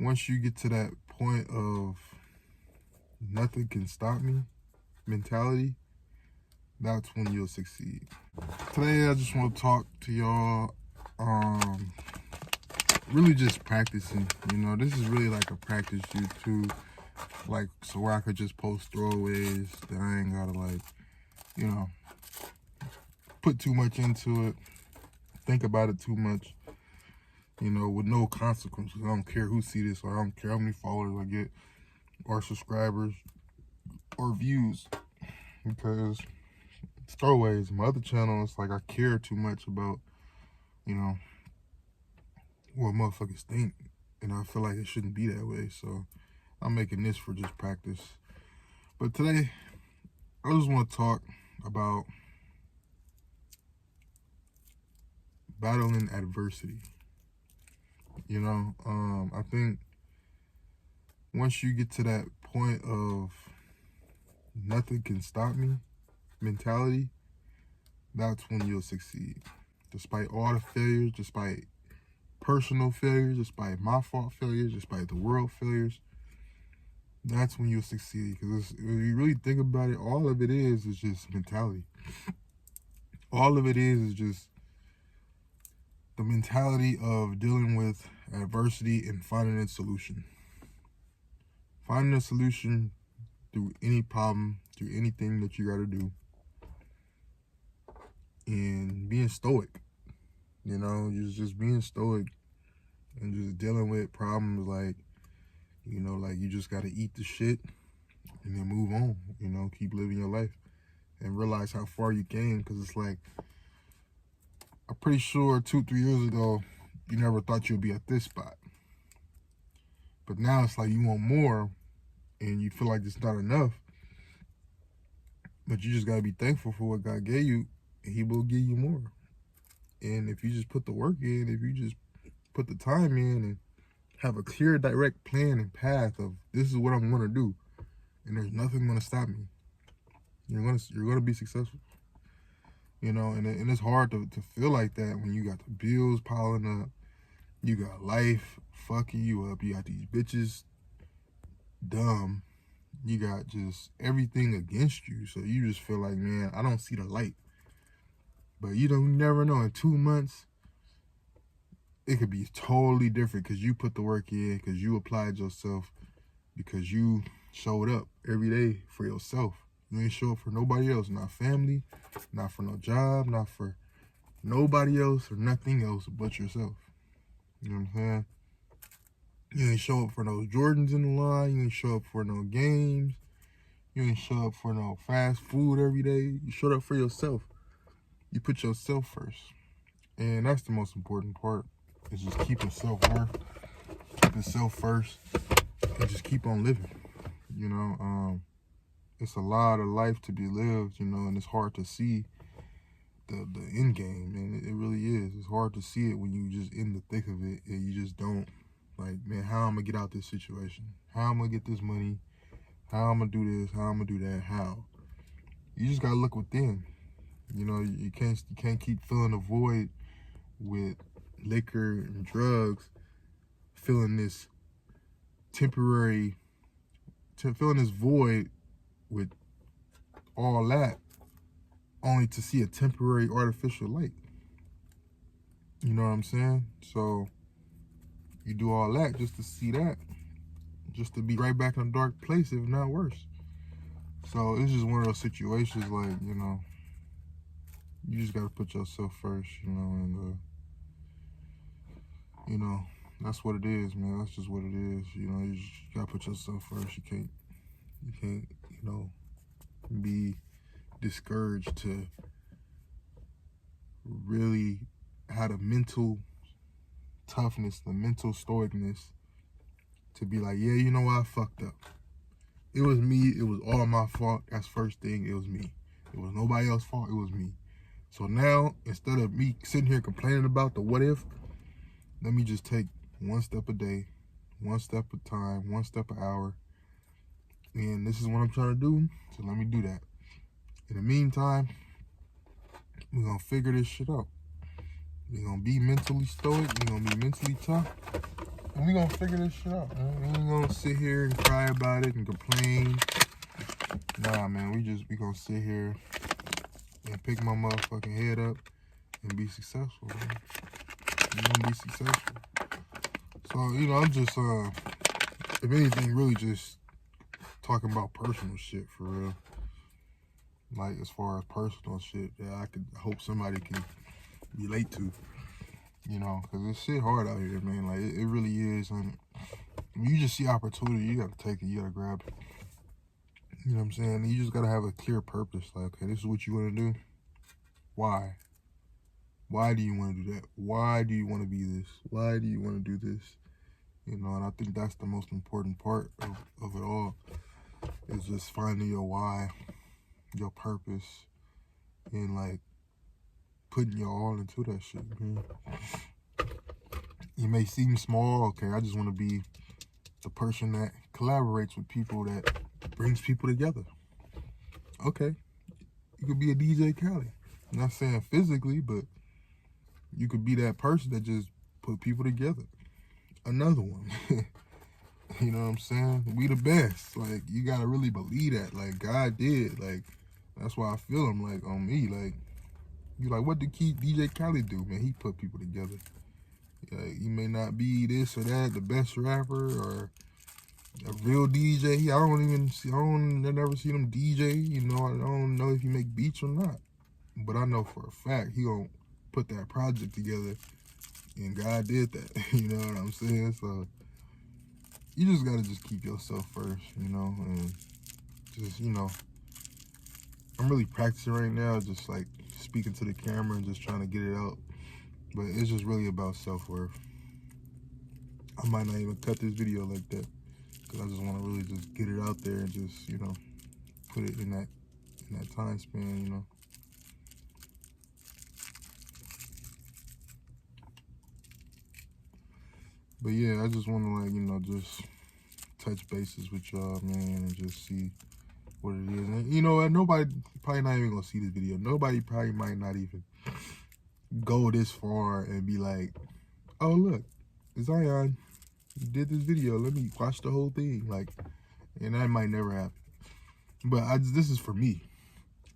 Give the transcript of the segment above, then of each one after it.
Once you get to that point of nothing can stop me mentality, that's when you'll succeed. Today, I just want to talk to y'all. Really just practicing. This is really like a practice YouTube, like so where I could just post throwaways that I ain't gotta put too much into it, think about it too much. With no consequences. I don't care who see this, or I don't care how many followers I get, or subscribers, or views, because it's throwaways. My other channel, it's like I care too much about, what motherfuckers think, and I feel like it shouldn't be that way. So I'm making this for just practice. But today, I just want to talk about battling adversity. I think once you get to that point of nothing can stop me mentality, that's when you'll succeed. Despite all the failures, despite personal failures, despite my fault failures, despite the world failures, that's when you'll succeed. Because when you really think about it, all of it is just mentality. All of it is just the mentality of dealing with adversity and finding a solution. Finding a solution through any problem, through anything that you got to do. And being stoic, just being stoic and just dealing with problems like you just got to eat the shit and then move on, keep living your life and realize how far you came. Because it's like, I'm pretty sure 2-3 years ago, you never thought you'd be at this spot. But now it's like you want more and you feel like it's not enough. But you just got to be thankful for what God gave you, and he will give you more. And if you just put the work in, if you just put the time in and have a clear, direct plan and path of this is what I'm going to do, and there's nothing going to stop me, you're gonna be successful. And it's hard to feel like that when you got the bills piling up, you got life fucking you up, you got these bitches dumb, you got just everything against you. So you just feel like, man, I don't see the light. But you never know. In 2 months, it could be totally different because you put the work in, because you applied yourself, because you showed up every day for yourself. You ain't show up for nobody else, not family, not for no job, not for nobody else or nothing else but yourself. You know what I'm saying? You ain't show up for no Jordans in the line. You ain't show up for no games. You ain't show up for no fast food every day. You showed up for yourself. You put yourself first. And that's the most important part, is just keeping self-worth, keeping self first, and just keep on living. It's a lot of life to be lived, and it's hard to see the end game, and it really is. It's hard to see it when you just in the thick of it and you just don't, like, man, how I'm gonna get out this situation? How I'm gonna get this money? How I'm gonna do this? How I'm gonna do that? How? You just gotta look within. You can't keep filling the void with liquor and drugs, filling this void with all that, only to see a temporary artificial light. You know what I'm saying? So you do all that just to see that, just to be right back in a dark place, if not worse. So it's just one of those situations, like, you just gotta put yourself first, and that's what it is, man. That's just what it is. You just gotta put yourself first. You can't, be discouraged to really have the mental toughness, the mental stoicness to be like, yeah, I fucked up. It was me. It was all my fault. That's first thing. It was me. It was nobody else's fault. It was me. So now, instead of me sitting here complaining about the what if, let me just take one step a day, one step at a time, one step an hour. And this is what I'm trying to do, so let me do that. In the meantime, we're going to figure this shit out. We're going to be mentally stoic. We're going to be mentally tough. And we gonna figure this shit out, man. We ain't gonna sit here and cry about it and complain. Nah, man, we gonna sit here and pick my motherfucking head up and be successful, man. We gonna be successful. So, I'm just, if anything, really just talking about personal shit for real. Like, as far as personal shit that I hope somebody can relate to, because it's shit hard out here, man. Like, it really is. And when you just see opportunity, you gotta take it, you gotta grab it. You know what I'm saying? And you just gotta have a clear purpose. Like, okay, this is what you wanna do. Why? Why do you wanna do that? Why do you wanna be this? Why do you wanna do this? And I think that's the most important part of it all, is just finding your why, your purpose, and like putting your all into that shit, man. It may seem small, okay, I just want to be the person that collaborates with people, that brings people together. Okay, you could be a DJ Khaled. I'm not saying physically, but you could be that person that just put people together. Another one. You know what I'm saying? We the best. Like, you gotta really believe that. Like, God did. Like, that's why I feel him, like, on me. Like, you like, what did DJ Khaled do, man? He put people together. Like, you may not be this or that, the best rapper or a real DJ. I never see him DJ. I don't know if he make beats or not. But I know for a fact he gonna put that project together, and God did that. You know what I'm saying? So you just gotta just keep yourself first, and just, I'm really practicing right now, just like speaking to the camera and just trying to get it out. But it's just really about self-worth. I might not even cut this video like that, because I just want to really just get it out there and just, put it in that time span, But yeah, I just want to, like, just touch bases with y'all, man, and just see what it is. And nobody probably not even gonna see this video. Nobody probably might not even go this far and be like, oh, look, Zion did this video, let me watch the whole thing. Like, and that might never happen. But this is for me.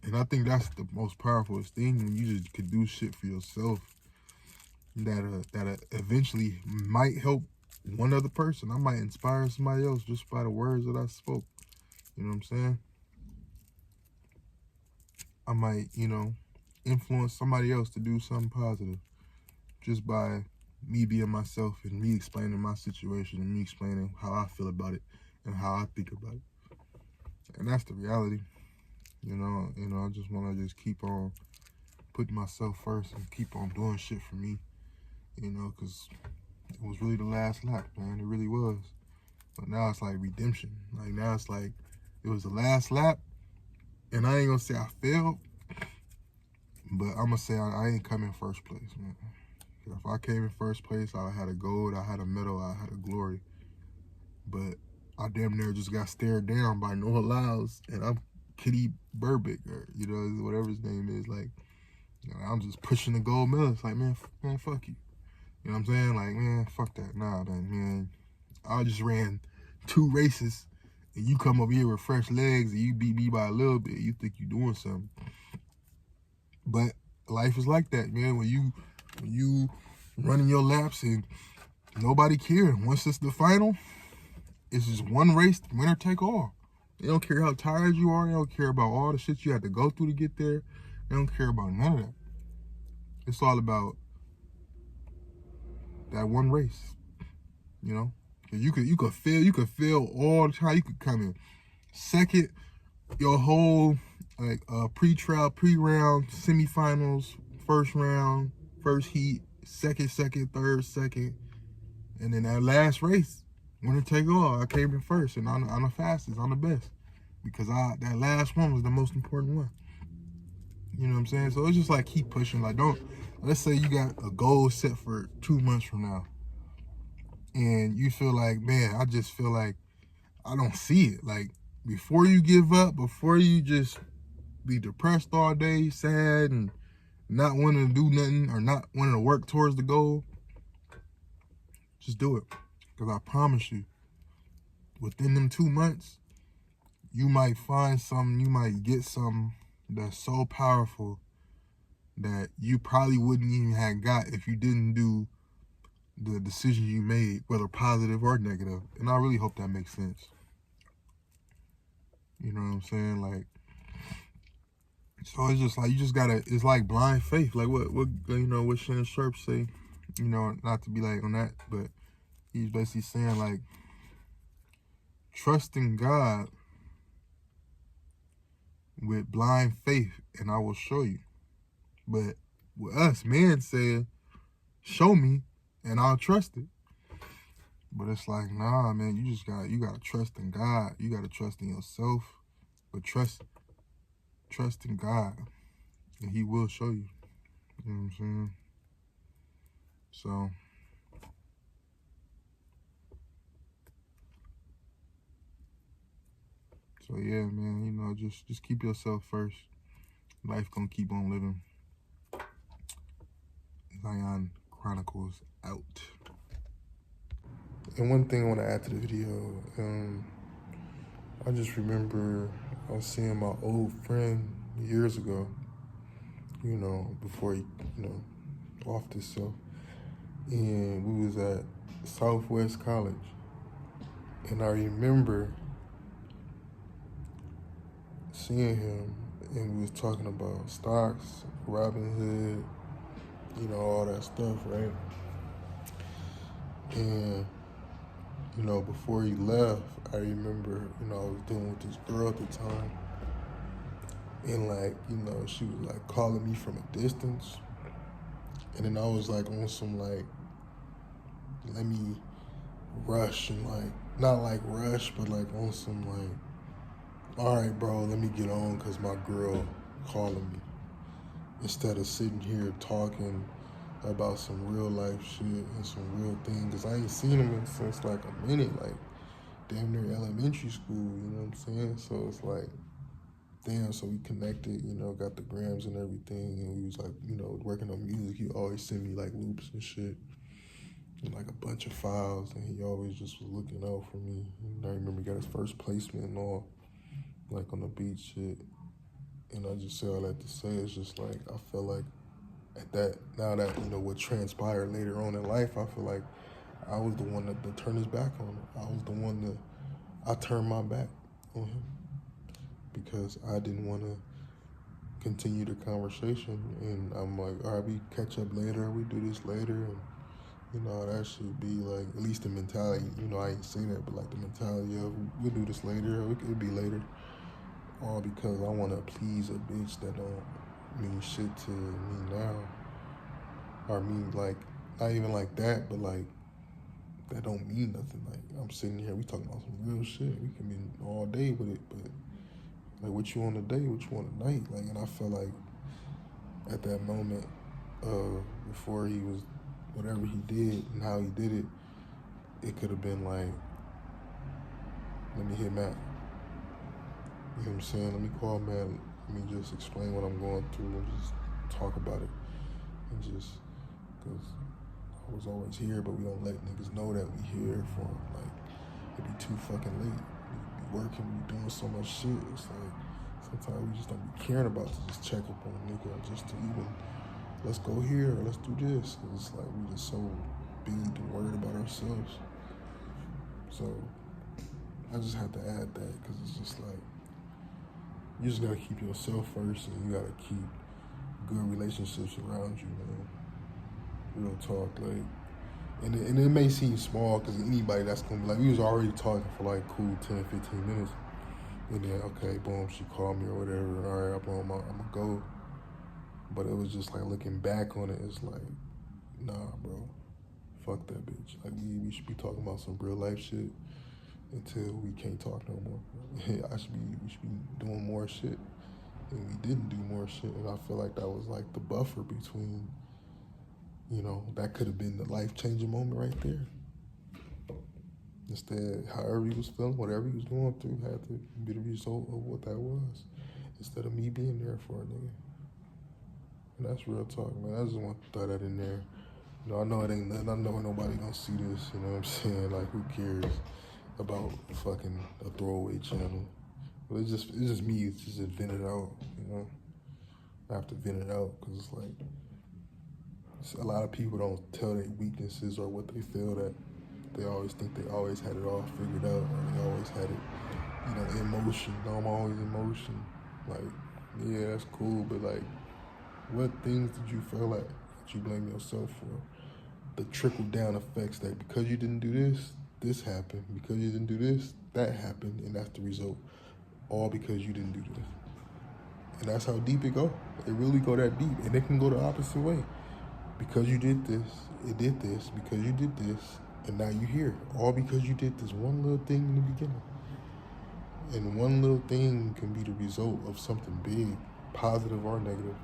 And I think that's the most powerful thing, when you just could do shit for yourself that eventually might help one other person. I might inspire somebody else just by the words that I spoke. You know what I'm saying? I might, influence somebody else to do something positive just by me being myself and me explaining my situation and me explaining how I feel about it and how I think about it. And that's the reality. I just want to just keep on putting myself first and keep on doing shit for me, because it was really the last lap, man. It really was. But now it's like redemption. Like, now it's like it was the last lap, and I ain't gonna say I failed, but I'm gonna say I ain't come in first place, man. If I came in first place, I had a gold, I had a medal, I had a glory. But I damn near just got stared down by Noah Lyles, and I'm Kitty Burbick, or whatever his name is. Like, I'm just pushing the gold medal. It's like, man, fuck you. You know what I'm saying? Like, man, fuck that. Nah, man. I just ran 2 races, and you come over here with fresh legs, and you beat me by a little bit. You think you doing something. But life is like that, man. When you running your laps and nobody cares. Once it's the final, it's just one race, winner take all. They don't care how tired you are. They don't care about all the shit you had to go through to get there. They don't care about none of that. It's all about that one race, You could fail all the time. You could come in second your whole pre-trial, pre-round, semifinals, first round, first heat, second, third, second, and then that last race, winner take all. I came in first, and I'm the fastest, I'm the best, because that last one was the most important one. You know what I'm saying? So it's just like, keep pushing. Like, let's say you got a goal set for 2 months from now, and you feel like, man, I just feel like I don't see it. Like, before you give up, before you just be depressed all day, sad, and not wanting to do nothing or not wanting to work towards the goal, just do it. Because I promise you, within them 2 months, you might find something, you might get something that's so powerful that you probably wouldn't even have got if you didn't do the decision you made, whether positive or negative. And I really hope that makes sense. You know what I'm saying? Like, so it's just like, you just gotta, it's like blind faith. Like what Shannon Sharpe say, not to be like on that, but he's basically saying like, trust in God with blind faith and I will show you. But with us, man said, show me and I'll trust it. But it's like, nah, man, you gotta trust in God. You gotta trust in yourself, but trust in God, and He will show you. You know what I'm saying? So yeah, man, just keep yourself first. Life gonna keep on living. Zion Chronicles out. And one thing I want to add to the video, I just remember I was seeing my old friend years ago, before he, off this stuff. And we was at Southwest College. And I remember seeing him and we was talking about stocks, Robinhood, all that stuff, right? And, before he left, I remember, I was dealing with this girl at the time. And like, she was like calling me from a distance. And then I was like on some like, let me rush and like, not like rush, but like on some like, all right, bro, let me get on because my girl calling me. Instead of sitting here talking about some real life shit and some real things. Because I ain't seen him since like a minute, like damn near elementary school, you know what I'm saying? So it's like, damn, so we connected, got the grams and everything. And we was like, working on music. He always send me like loops and shit. And like a bunch of files. And he always just was looking out for me. And I remember he got his first placement and all, like on the beat shit. And I just say all that to say, it's just like, I feel like at that, now that, what transpired later on in life, I feel like I was the one that turned his back on it. I was the one I turned my back on him because I didn't want to continue the conversation. And I'm like, all right, we catch up later, we do this later. And, that should be like, at least the mentality, I ain't say that, but like the mentality of, we'll do this later, or it'll be later. All because I want to please a bitch that don't mean shit to me now. Or mean like, not even like that, but like, that don't mean nothing. Like, I'm sitting here, we talking about some real shit. We can be all day with it, but like, what you want today, what you want tonight? Like, and I feel like at that moment, before he was, whatever he did and how he did it, it could have been like, let me hit Matt. You know what I'm saying? Let me call Matt. Let me just explain what I'm going through and just talk about it. And just, because I was always here, but we don't let niggas know that we here for, like, it'd be too fucking late. We be working, we doing so much shit. It's like, sometimes we just don't be caring about to just check up on a nigga or just to even, let's go here or let's do this. It's like, we just so big and worried about ourselves. So, I just had to add that because it's just like, you just gotta keep yourself first and you gotta keep good relationships around you, man. Real talk, like, and it may seem small because anybody that's gonna be like, we was already talking for like cool 10, 15 minutes. And then, okay, boom, she called me or whatever. All right, I'm gonna go. But it was just like looking back on it, it's like, nah, bro, fuck that bitch. Like, we should be talking about some real life shit until we can't talk no more. We should be doing more shit. And we didn't do more shit. And I feel like that was like the buffer between, that could have been the life-changing moment right there. Instead, however he was feeling, whatever he was going through, had to be the result of what that was. Instead of me being there for a nigga. And that's real talk, man. I just want to throw that in there. You know, I know it ain't nothing. I know nobody gonna see this. You know what I'm saying? Like, who cares about fucking a throwaway channel? But it's just me. It's just vent it out. You know, I have to vent it out because it's like a lot of people don't tell their weaknesses or what they feel that they always think they always had it all figured out or they always had it, you know, emotion. No, I'm always emotion. Like, yeah, that's cool, but like, what things did you feel like that you blame yourself for? The trickle down effects that because you didn't do this, this happened. Because you didn't do this, that happened, and that's the result. All because you didn't do this. And that's how deep it go. It really go that deep. And it can go the opposite way. Because you did this, it did this. Because you did this, and now you're here. All because you did this one little thing in the beginning. And one little thing can be the result of something big, positive or negative.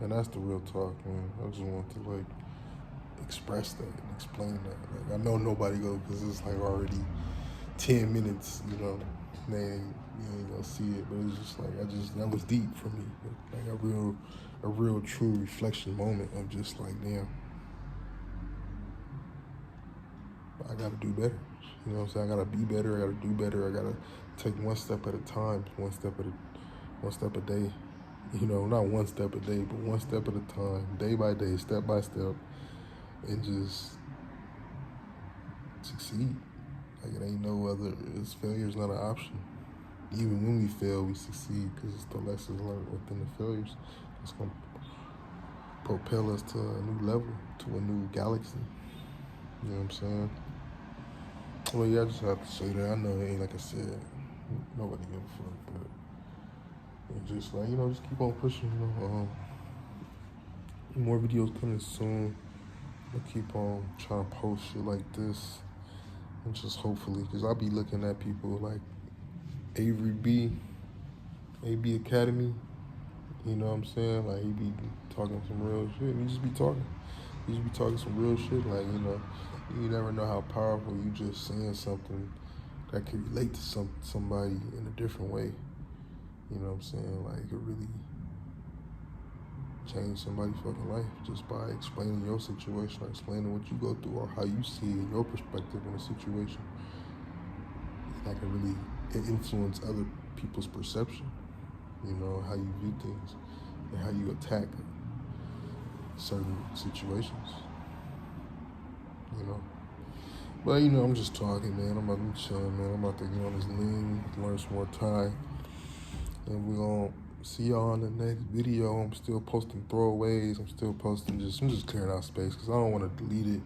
And that's the real talk, man. I just want to like express that and explain that. Like, I know nobody go because it's like already 10 minutes, you know, man, you ain't gonna see it, but it's just like that was deep for me. Like a real true reflection moment of just like, damn, I gotta do better. You know what I'm saying? I gotta be better, I gotta do better, I gotta take one step at a time, one step a day. You know, not one step a day, but one step at a time, day by day, step by step, and just succeed. Like, it ain't no other, failure's not an option. Even when we fail, we succeed because it's the lessons learned within the failures that's going to propel us to a new level, to a new galaxy. You know what I'm saying? Well, yeah, I just have to say that. I know it ain't, like I said, nobody give a fuck, but it's just like, you know, just keep on pushing, you know. More videos coming soon. I'll keep on trying to post shit like this. And just hopefully, because I'll be looking at people like Avery B, AB Academy, you know what I'm saying? Like, he be talking some real shit. He just be talking. He just be talking some real shit. Like, you know, you never know how powerful you just saying something that can relate to somebody in a different way. You know what I'm saying? Like, it could really change somebody's fucking life just by explaining your situation or explaining what you go through or how you see it, your perspective in a situation. That can really influence other people's perception, you know, how you view things and how you attack certain situations, you know. But, you know, I'm just talking, man. I'm about to be chilling, man. I'm about to get on this lean, learn some more Thai. And we're going to see y'all in the next video. I'm still posting throwaways. I'm just clearing out space because I don't want to delete it.